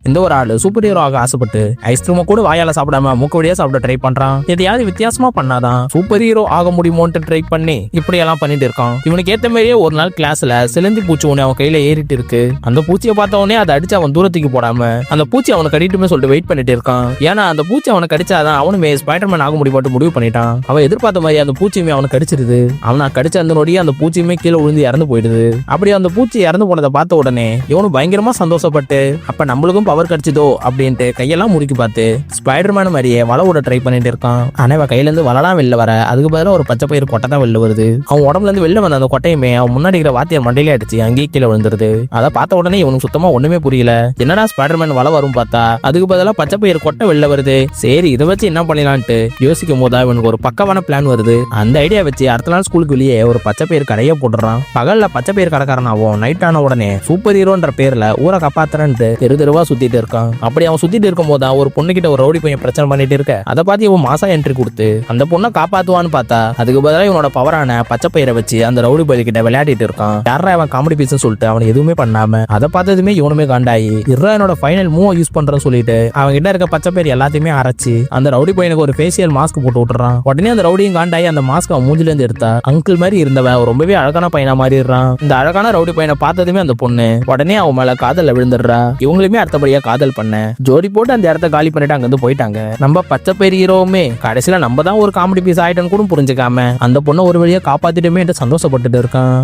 இந்த ஒரு ஆளு சூப்பர் ஹீரோ ஆக ஆசைப்பட்டு ஐஸ்கிரீமை கூட வாயால சாப்பிடாம மூக்கு வழியா சாப்பிட ட்ரை பண்றான். எதையாவது வித்தியாசமா பண்ணாதான் சூப்பர் ஹீரோ ஆக முடியுமோன்ட்டு ட்ரை பண்ணி இப்படி எல்லாம் பண்ணிட்டு இருக்கான். இவனுக்கு ஏத்த மாதிரியே ஒரு நாள் கிளாஸ்ல சிலந்தி பூச்சி ஒண்ணு அவன் கையில ஏறிட்டு இருக்கு. அந்த பூச்சியை பார்த்த உடனே அதை அடிச்சு அவன் தூரத்துக்கு போடாம அந்த பூச்சி அவனை கடிட்டுமே சொல்லிட்டு வெயிட் பண்ணிட்டு இருக்கான். ஏன்னா அந்த பூச்சி அவனை கடிச்சாதான் அவனுமே ஸ்பைடர்மேன் ஆக முடியும் முடிவு பண்ணிட்டான். அவன் எதிர்பார்த்த மாதிரி அந்த பூச்சியுமே அவனை கடிச்சிருது. அவனை கடிச்ச அந்த நொடியே அந்த பூச்சியுமே கீழே விழுந்து இறந்து போயிடுது. அப்படி அந்த பூச்சி இறந்து போனதை பார்த்த உடனே இவனும் பயங்கரமா சந்தோஷப்பட்டு அப்ப நம்மளுக்கும் பவர் கிடைச்சதோ அப்படின்ட்டு கையெல்லாம் முறுக்கி பார்த்து ஸ்பைடர்மேன் மாதிரியே வலை விட ட்ரை பண்ணிட்டு இருக்கான். ஆனா அவன் கையில இருந்து வலைலாம் வெளில வர அதுக்கு பதிலாக ஒரு பச்சை பயிர் கொட்டை தான் வெளில வருது. அவன் உடம்புல இருந்து வெளில வந்த அந்த கொட்டையுமே அவன் முன்னாடி இருக்கிற வாத்தியார் மண்டையில அடிச்சு அங்கேயே கீழே விழுந்துருது. அதை பார்த்த உடனே இவனுக்கு சுத்தமா ஒண்ணுமே புரியல. என்னடா ஸ்பைடர்மேன் வலை வரும் பார்த்தா அதுக்கு பதிலாக பச்சை பயிர் கொட்டை வெளில வருது. சரி இதை வச்சு என்ன பண்ணலான்ட்டு யோசிக்கும் போதா இவனுக்கு ஒரு பக்கவான பிளான் வருது. அந்த ஐடியா வச்சு அடுத்த நாள் ஸ்கூலுக்கு வெளியே ஒரு பச்சை பயிர் கடையை போடுறான். பகல்ல பச்சை பயிர் கடைக்காரனாவும் நைட் ஆன உடனே சூப்பர் ஹீரோன்ற பேர்ல ஊரை காப்பாத்துறன்ட்டு தெரு தெருவா சுத்திட்டு இருக்கான். அப்படி அவன் சுத்திட்டு இருக்கும் போதா ஒரு பொண்ணு கிட்ட ஒரு ரவுடி பையன் பிரச்சனை பண்ணிட்டு இருக்க. அதை பார்த்து இவன் மாசா என்ட்ரி கொடுத்து அந்த பொண்ணை காப்பாத்துவான்னு பார்த்தா அதுக்கு பதிலாக இவனோட பவரான பச்சை பயிரை வச்சு அந்த ரவுடி பையன் கிட்ட விளையாடிட்டு இருக்கான். யாரா அவன் காமெடி பீஸ் சொல்லிட்டு அவன் எதுவுமே பண்ணாம அதை பார்த்ததுமே இவனுமே காண்டாயி என்னோட ஃபைனல் மூவ் யூஸ் பண்றேன்னு சொல்லிட்டு அவன் கிட்ட இருக்க பச்சை பயிர் எல்லாத்தையுமே அரைச்சு அந்த ரவுடி பையனுக்கு ஒரு ஃபேஷியல் மாஸ்க் போட்டு விட்டுறான். உடனே அந்த ரவுடியும் காண்டாயி அந்த மாஸ்க் அவன் மூஞ்சில இருந்து எடுத்தா அங்கிள் மாதிரி இருந்தவன் ரொம்பவே அழகான பையனா மாறிடுறான். இந்த அழகான ரவுடி பையனை பார்த்ததுமே அந்த பொண்ணு உடனே அவன் மேல காதல்ல விழுந்துடுறா. இவங்களுமே அடுத்தபடியா காதல் பண்ண ஜோடி போட்டு அந்த இடத்த காலி பண்ணிட்டு அங்க இருந்து போயிட்டாங்க. நம்ம பச்சை பயிர் ஹீரோவுமே கடைசியில நம்ம தான் ஒரு காமெடி பீஸ் ஆயிட்டோன்னு கூட புரிஞ்சுக்காம அந்த பொண்ணை ஒரு வழியா காப்பாத்திட்டுமே சந்தோஷப்பட்டுட்டு இருக்கான்.